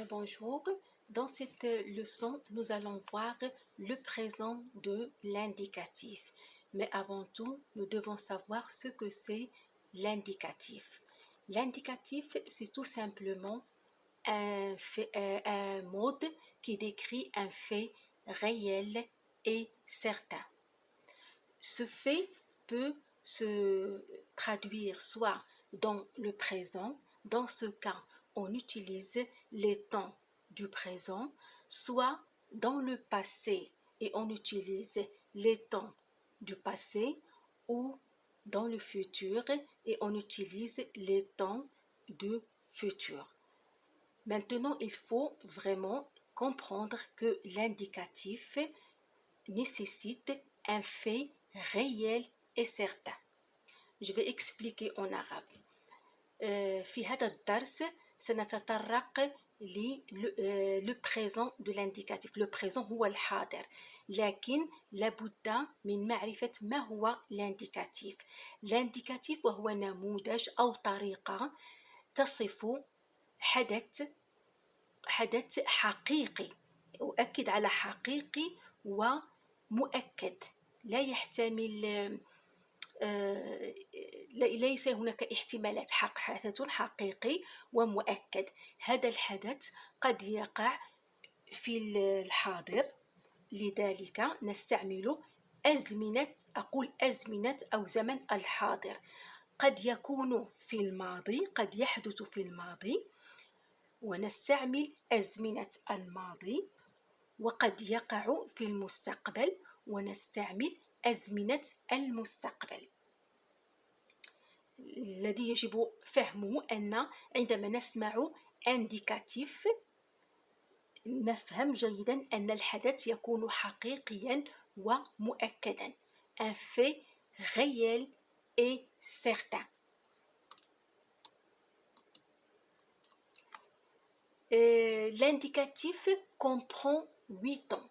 Bonjour, dans cette leçon, nous allons voir le présent de l'indicatif. Mais avant tout, nous devons savoir ce que c'est l'indicatif. L'indicatif, c'est tout simplement un mode qui décrit un fait réel et certain. Ce fait peut se traduire soit dans le présent, dans ce cas on utilise les temps du présent, soit dans le passé et on utilise les temps du passé, ou dans le futur et on utilise les temps du futur. Maintenant, il faut vraiment comprendre que l'indicatif nécessite un fait réel et certain. Je vais expliquer en arabe. في هذا الدرس سنتطرق للبريزون دو لانديكاتيف. لو بريزون هو الحاضر، لكن لابد من معرفة ما هو لانديكاتيف. لانديكاتيف وهو نموذج أو طريقة تصف حدث حقيقي، أؤكد على حقيقي ومؤكد، لا يحتمل ليس هناك احتمالات، حدث حقيقي ومؤكد. هذا الحدث قد يقع في الحاضر، لذلك نستعمل أزمنة أو زمن الحاضر. قد يكون في الماضي، قد يحدث في الماضي، ونستعمل أزمنة الماضي. وقد يقع في المستقبل ونستعمل أزمنة المستقبل. الذي يجب فهمه أن عندما نسمع indicatif نفهم جيدا أن الحدث يكون حقيقيا ومؤكدا، un fait réel et certain. L'indicatif comprend 8 temps.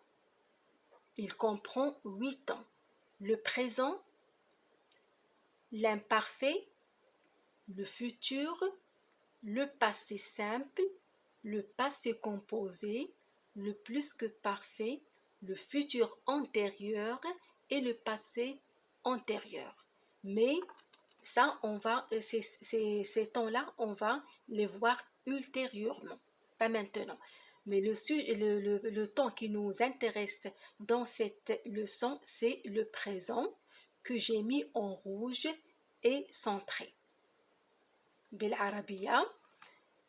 Il comprend 8 temps. Le présent, l'imparfait, le futur, le passé simple, le passé composé, le plus que parfait, le futur antérieur et le passé antérieur. Mais ça, ces temps-là, on va les voir ultérieurement, pas maintenant. Mais le temps qui nous intéresse dans cette leçon, c'est le présent que j'ai mis en rouge et centré. بالعربية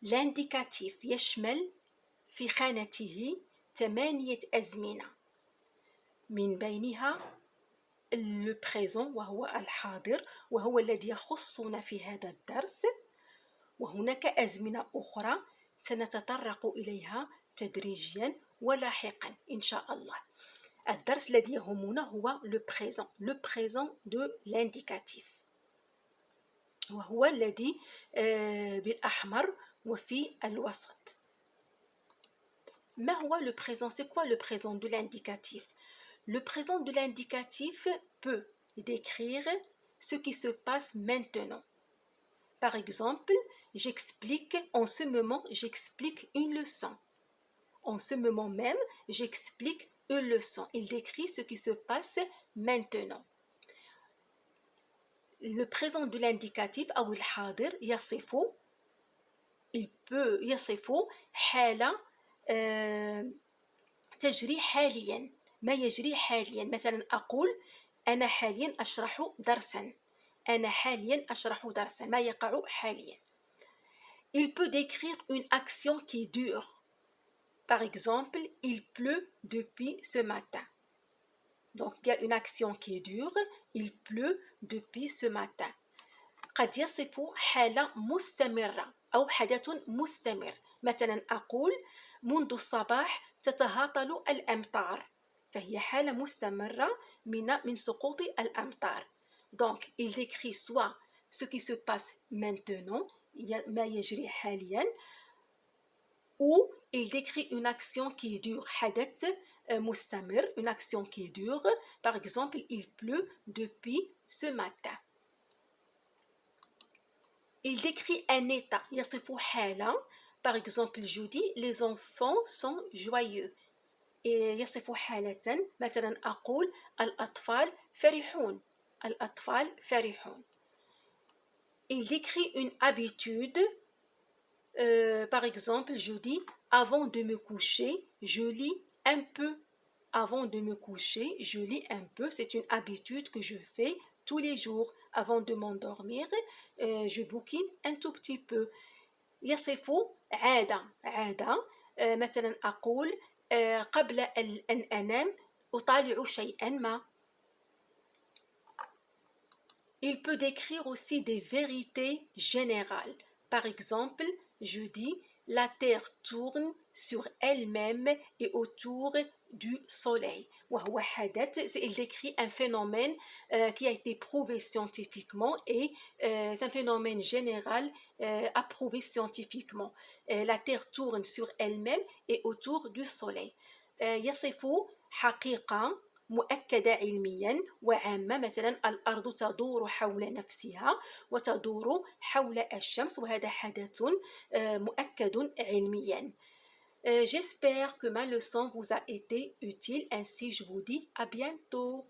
l'indicatif يشمل في خانته 8 أزمنة، من بينها le présent وهو الحاضر وهو الذي يخصنا في هذا الدرس، وهناك أزمنة أخرى سنتطرق إليها تدريجيا ولاحقا إن شاء الله. الدرس الذي يهمنا هو le présent de l'indicatif، وهو الذي بالأحمر وفي الوسط. ما هو le présent? C'est quoi le présent de l'indicatif? Le présent de l'indicatif peut décrire ce qui se passe maintenant. Par exemple, en ce moment, j'explique une leçon. En ce moment même, j'explique une leçon. Il décrit ce qui se passe maintenant. Le présent de l'indicatif أو الحاضر يصف حالة تجري حاليا، ما يجري حاليا. مثلا أقول أنا حاليا أشرح درسا، أنا حاليا أشرح درسا، ما يقع حاليا. Il peut décrire une action qui dure. Par exemple, il pleut depuis ce matin. Donc il y a une action qui dure, il pleut depuis ce matin. قد يصف حالة مستمرة أو حدث مستمر. مثلا أقول منذ الصباح تتهاطل الأمطار، فهي حالة مستمرة من سقوط الأمطار. Donc il décrit soit ce qui se passe maintenant، ما يجري حاليا، ou il décrit une action qui dure، حدث مستمر، une action qui dure. Par exemple, il pleut depuis ce matin. Il décrit un état، يصف حالة Par exemple, je dis les enfants sont joyeux. يصف حالة مثلا أقول الأطفال فرحون. الأطفال فرحون. Il décrit une habitude. Par exemple, je dis avant de me coucher, je lis un peu. Avant de me coucher, je lis un peu. C'est une habitude que je fais tous les jours. Avant de m'endormir, je bouquine un tout petit peu. يصف عادة. مثلا أقول قبل أن أنام أطالع شيئا ما. Il peut décrire aussi des vérités générales. Par exemple, je dis la Terre tourne sur elle-même et autour du Soleil. وهو حدث, il décrit un phénomène qui a été prouvé scientifiquement et c'est un phénomène général approuvé scientifiquement. La Terre tourne sur elle-même et autour du Soleil. يصف حقيقة مؤكدة علميا وعامة. مثلا الأرض تدور حول نفسها وتدور حول الشمس وهذا حدث مؤكد علميا. J'espère que ma leçon vous a été utile. Ainsi, je vous dis à bientôt.